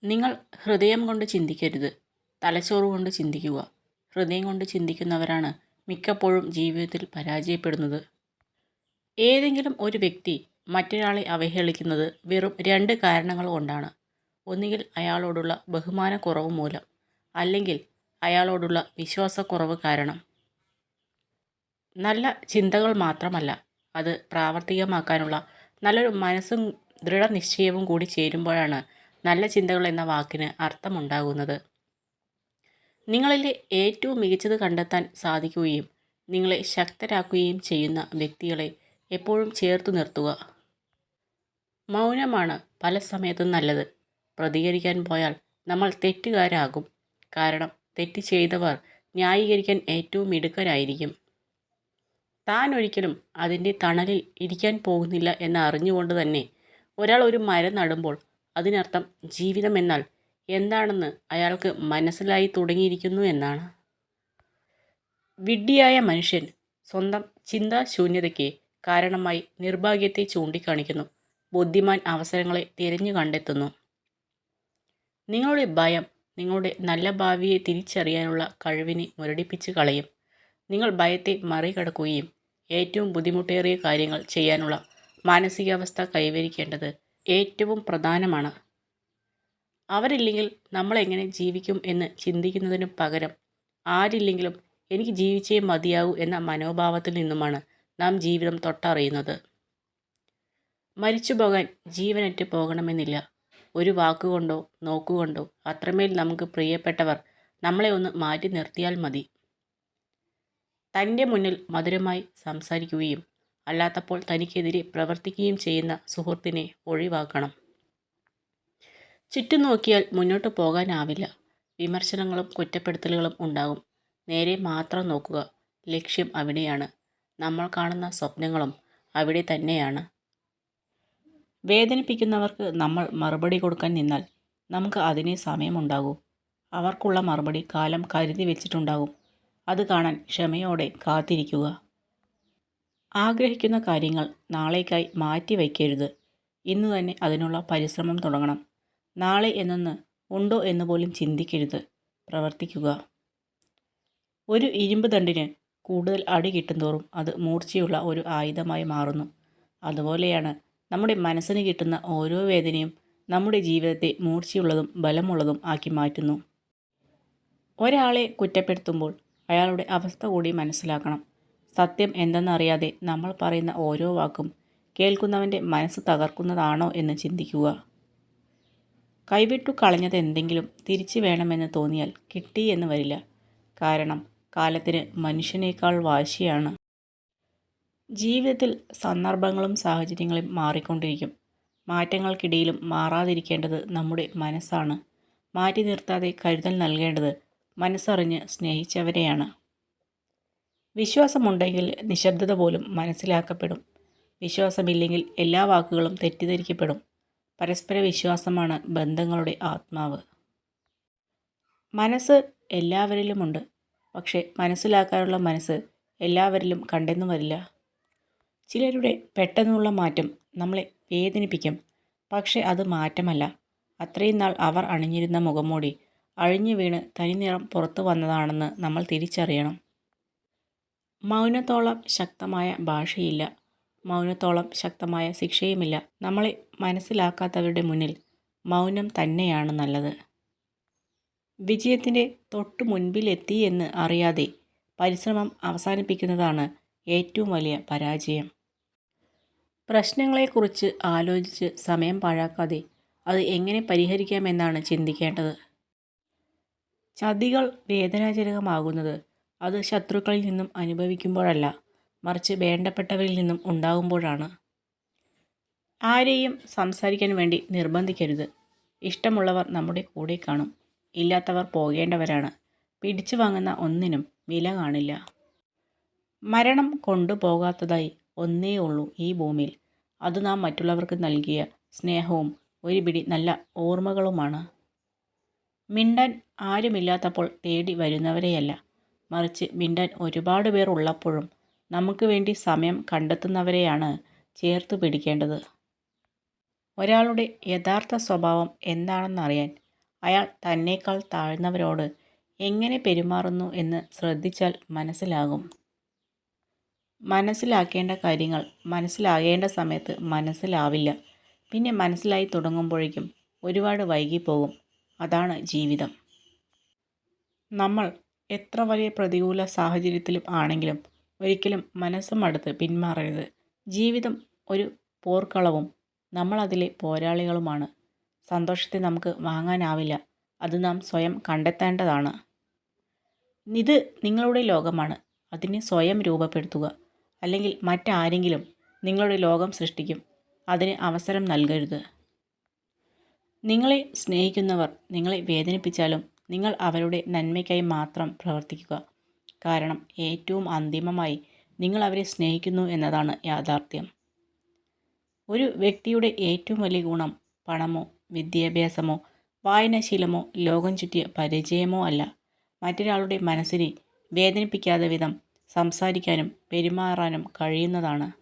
നിങ്ങൾ ഹൃദയം കൊണ്ട് ചിന്തിക്കരുത്, തലച്ചോറ് കൊണ്ട് ചിന്തിക്കുക. ഹൃദയം കൊണ്ട് ചിന്തിക്കുന്നവരാണ് മിക്കപ്പോഴും ജീവിതത്തിൽ പരാജയപ്പെടുന്നത്. ഏതെങ്കിലും ഒരു വ്യക്തി മറ്റൊരാളെ അവഹേളിക്കുന്നത് വെറും രണ്ട് കാരണങ്ങൾ കൊണ്ടാണ്. ഒന്നുകിൽ അയാളോടുള്ള ബഹുമാനക്കുറവ് മൂലം, അല്ലെങ്കിൽ അയാളോടുള്ള വിശ്വാസക്കുറവ് കാരണം. നല്ല ചിന്തകൾ മാത്രമല്ല, അത് പ്രാവർത്തികമാക്കാനുള്ള നല്ലൊരു മനസ്സും ദൃഢനിശ്ചയവും കൂടി ചേരുമ്പോഴാണ് നല്ല ചിന്തകൾ എന്ന വാക്കിന് അർത്ഥമുണ്ടാകുന്നത്. നിങ്ങളിലെ ഏറ്റവും മികച്ചത് കണ്ടെത്താൻ സാധിക്കുകയും നിങ്ങളെ ശക്തരാക്കുകയും ചെയ്യുന്ന വ്യക്തികളെ എപ്പോഴും ചേർത്തു നിർത്തുക. മൗനമാണ് പല സമയത്തും നല്ലത്. പ്രതികരിക്കാൻ പോയാൽ നമ്മൾ തെറ്റുകാരാകും. കാരണം തെറ്റ് ചെയ്തവർ ന്യായീകരിക്കാൻ ഏറ്റവും മിടുക്കരായിരിക്കും. താൻ ഒരിക്കലും അതിൻ്റെ തണലിൽ ഇരിക്കാൻ പോകുന്നില്ല എന്ന് അറിഞ്ഞുകൊണ്ട് തന്നെ ഒരാൾ ഒരു മരം നടുമ്പോൾ അതിനർത്ഥം ജീവിതം എന്നാൽ എന്താണെന്ന് അയാൾക്ക് മനസ്സിലായി തുടങ്ങിയിരിക്കുന്നു എന്നാണ്. വിഡ്ഢിയായ മനുഷ്യൻ സ്വന്തം ചിന്താശൂന്യതയ്ക്ക് കാരണമായി നിർഭാഗ്യത്തെ ചൂണ്ടിക്കാണിക്കുന്നു. ബുദ്ധിമാൻ അവസരങ്ങളെ തിരഞ്ഞു കണ്ടെത്തുന്നു. നിങ്ങളുടെ ഭയം നിങ്ങളുടെ നല്ല ഭാവിയെ തിരിച്ചറിയാനുള്ള കഴിവിനെ മുരടിപ്പിച്ച് കളയും. നിങ്ങൾ ഭയത്തെ മറികടക്കുകയും ഏറ്റവും ബുദ്ധിമുട്ടേറിയ കാര്യങ്ങൾ ചെയ്യാനുള്ള മാനസികാവസ്ഥ കൈവരിക്കേണ്ടത് ഏറ്റവും പ്രധാനമാണ്. അവരില്ലെങ്കിൽ നമ്മളെങ്ങനെ ജീവിക്കും എന്ന് ചിന്തിക്കുന്നതിനു പകരം ആരില്ലെങ്കിലും എനിക്ക് ജീവിച്ചേ മതിയാകൂ എന്ന മനോഭാവത്തിൽ നിന്നുമാണ് നാം ജീവിതം തൊട്ടറിയുന്നത്. മരിച്ചു പോകാൻ ജീവനറ്റ് പോകണമെന്നില്ല. ഒരു വാക്കുകൊണ്ടോ നോക്കുകൊണ്ടോ അത്രമേൽ നമുക്ക് പ്രിയപ്പെട്ടവർ നമ്മളെ ഒന്ന് മാറ്റി നിർത്തിയാൽ മതി. തൻ്റെ മുന്നിൽ മധുരമായി സംസാരിക്കുകയും അല്ലാത്തപ്പോൾ തനിക്കെതിരെ പ്രവർത്തിക്കുകയും ചെയ്യുന്ന സുഹൃത്തിനെ ഒഴിവാക്കണം. ചുറ്റും നോക്കിയാൽ മുന്നോട്ട് പോകാനാവില്ല. വിമർശനങ്ങളും കുറ്റപ്പെടുത്തലുകളും ഉണ്ടാകും. നേരെ മാത്രം നോക്കുക. ലക്ഷ്യം അവിടെയാണ്. നമ്മൾ കാണുന്ന സ്വപ്നങ്ങളും അവിടെ തന്നെയാണ്. വേദനിപ്പിക്കുന്നവർക്ക് നമ്മൾ മറുപടി കൊടുക്കാൻ നിന്നാൽ നമുക്ക് അതിനേ സമയമുണ്ടാകൂ. അവർക്കുള്ള മറുപടി കാലം കരുതി വെച്ചിട്ടുണ്ടാകും. അത് കാണാൻ ക്ഷമയോടെ കാത്തിരിക്കുക. ആഗ്രഹിക്കുന്ന കാര്യങ്ങൾ നാളേക്കായി മാറ്റി വയ്ക്കരുത്. ഇന്ന് തന്നെ അതിനുള്ള പരിശ്രമം തുടങ്ങണം. നാളെ എന്നൊന്ന് ഉണ്ടോ എന്ന് പോലും ചിന്തിക്കരുത്. പ്രവർത്തിക്കുക. ഒരു ഇരുമ്പ് ദണ്ടിന് കൂടുതൽ അടി കിട്ടുന്തോറും അത് മൂർച്ചയുള്ള ഒരു ആയുധമായി മാറുന്നു. അതുപോലെയാണ് നമ്മുടെ മനസ്സിന് കിട്ടുന്ന ഓരോ വേദനയും നമ്മുടെ ജീവിതത്തെ മൂർച്ചയുള്ളതും ബലമുള്ളതും ആക്കി മാറ്റുന്നു. ഒരാളെ കുറ്റപ്പെടുത്തുമ്പോൾ അയാളുടെ അവസ്ഥ കൂടി മനസ്സിലാക്കണം. സത്യം എന്തെന്നറിയാതെ നമ്മൾ പറയുന്ന ഓരോ വാക്കും കേൾക്കുന്നവൻ്റെ മനസ്സ് തകർക്കുന്നതാണോ എന്ന് ചിന്തിക്കുക. കൈവിട്ടു കളഞ്ഞത് എന്തെങ്കിലും തിരിച്ചു വേണമെന്ന് തോന്നിയാൽ കിട്ടി എന്ന് വരില്ല. കാരണം കാലത്തിന് മനുഷ്യനേക്കാൾ വാശിയാണ്. ജീവിതത്തിൽ സന്ദർഭങ്ങളും സാഹചര്യങ്ങളും മാറിക്കൊണ്ടിരിക്കും. മാറ്റങ്ങൾക്കിടയിലും മാറാതിരിക്കേണ്ടത് നമ്മുടെ മനസ്സാണ്. മാറ്റി നിർത്താതെ കരുതൽ നൽകേണ്ടത് മനസ്സറിഞ്ഞ് സ്നേഹിച്ചവരെയാണ്. വിശ്വാസമുണ്ടെങ്കിൽ നിശബ്ദത പോലും മനസ്സിലാക്കപ്പെടും. വിശ്വാസമില്ലെങ്കിൽ എല്ലാ വാക്കുകളും തെറ്റിദ്ധരിക്കപ്പെടും. പരസ്പര വിശ്വാസമാണ് ബന്ധങ്ങളുടെ ആത്മാവ്. മനസ്സ് എല്ലാവരിലുമുണ്ട്. പക്ഷേ മനസ്സിലാക്കാനുള്ള മനസ്സ് എല്ലാവരിലും കണ്ടെന്നു വരില്ല. ചിലരുടെ പെട്ടെന്നുള്ള മാറ്റം നമ്മളെ വേദനിപ്പിക്കും. പക്ഷേ അത് മാറ്റമല്ല. അത്രയും നാൾ അവർ അണിഞ്ഞിരുന്ന മുഖംമൂടി അഴിഞ്ഞു വീണ് തനിനിറം പുറത്തു വന്നതാണെന്ന് നമ്മൾ തിരിച്ചറിയണം. മൗനത്തോളം ശക്തമായ ഭാഷയില്ല. മൗനത്തോളം ശക്തമായ ശിക്ഷയുമില്ല. നമ്മളെ മനസ്സിലാക്കാത്തവരുടെ മുന്നിൽ മൗനം തന്നെയാണ് നല്ലത്. വിജയത്തിൻ്റെ തൊട്ടു മുൻപിലെത്തി എന്ന് അറിയാതെ പരിശ്രമം അവസാനിപ്പിക്കുന്നതാണ് ഏറ്റവും വലിയ പരാജയം. പ്രശ്നങ്ങളെക്കുറിച്ച് ആലോചിച്ച് സമയം പാഴാക്കാതെ അത് എങ്ങനെ പരിഹരിക്കാമെന്നാണ് ചിന്തിക്കേണ്ടത്. ചതികൾ വേദനാജനകമാകുന്നത് അത് ശത്രുക്കളിൽ നിന്നും അനുഭവിക്കുമ്പോഴല്ല, മറിച്ച് വേണ്ടപ്പെട്ടവരിൽ നിന്നും ഉണ്ടാകുമ്പോഴാണ്. ആരെയും സംസാരിക്കാൻ വേണ്ടി നിർബന്ധിക്കരുത്. ഇഷ്ടമുള്ളവർ നമ്മുടെ കൂടെ കാണും. ഇല്ലാത്തവർ പോകേണ്ടവരാണ്. പിടിച്ചു വാങ്ങുന്ന ഒന്നിനും വില കാണില്ല. മരണം കൊണ്ടുപോകാത്തതായി ഒന്നേ ഉള്ളൂ ഈ ഭൂമിയിൽ. അത് നാം മറ്റുള്ളവർക്ക് നൽകിയ സ്നേഹവും ഒരു പിടി നല്ല ഓർമ്മകളുമാണ്. മിണ്ടാൻ ആരുമില്ലാത്തപ്പോൾ തേടി വരുന്നവരെയല്ല, മറിച്ച് മിണ്ടാൻ ഒരുപാട് പേർ ഉള്ളപ്പോഴും നമുക്ക് വേണ്ടി സമയം കണ്ടെത്തുന്നവരെയാണ് ചേർത്തു പിടിക്കേണ്ടത്. ഒരാളുടെ യഥാർത്ഥ സ്വഭാവം എന്താണെന്നറിയാൻ അയാൾ തന്നേക്കാൾ താഴ്ന്നവരോട് എങ്ങനെ പെരുമാറുന്നു എന്ന് ശ്രദ്ധിച്ചാൽ മനസ്സിലാകും. മനസ്സിലാക്കേണ്ട കാര്യങ്ങൾ മനസ്സിലാകേണ്ട സമയത്ത് മനസ്സിലാവില്ല. പിന്നെ മനസ്സിലായി തുടങ്ങുമ്പോഴേക്കും ഒരുപാട് വൈകിപ്പോകും. അതാണ് ജീവിതം. നമ്മൾ എത്ര വലിയ പ്രതികൂല സാഹചര്യത്തിലും ആണെങ്കിലും ഒരിക്കലും മനസ്സ് മടുത്ത് പിന്മാറരുത്. ജീവിതം ഒരു പോർക്കളവും നമ്മളതിലെ പോരാളികളുമാണ്. സന്തോഷത്തെ നമുക്ക് വാങ്ങാനാവില്ല. അത് നാം സ്വയം കണ്ടെത്തേണ്ടതാണ്. ഇത് നിങ്ങളുടെ ലോകമാണ്. അതിനെ സ്വയം രൂപപ്പെടുത്തുക. അല്ലെങ്കിൽ മറ്റാരെങ്കിലും നിങ്ങളുടെ ലോകം സൃഷ്ടിക്കും. അതിന് അവസരം നൽകരുത്. നിങ്ങളെ സ്നേഹിക്കുന്നവർ നിങ്ങളെ വേദനിപ്പിച്ചാലും നിങ്ങൾ അവരുടെ നന്മയ്ക്കായി മാത്രം പ്രവർത്തിക്കുക. കാരണം ഏറ്റവും അന്തിമമായി നിങ്ങൾ അവരെ സ്നേഹിക്കുന്നു എന്നതാണ് യാഥാർത്ഥ്യം. ഒരു വ്യക്തിയുടെ ഏറ്റവും വലിയ ഗുണം പണമോ വിദ്യാഭ്യാസമോ വായനാശീലമോ ലോകം ചുറ്റിയ പരിചയമോ അല്ല. മറ്റൊരാളുടെ മനസ്സിനെ വേദനിപ്പിക്കാത്ത വിധം സംസാരിക്കാനും പെരുമാറാനും കഴിയുന്നതാണ്.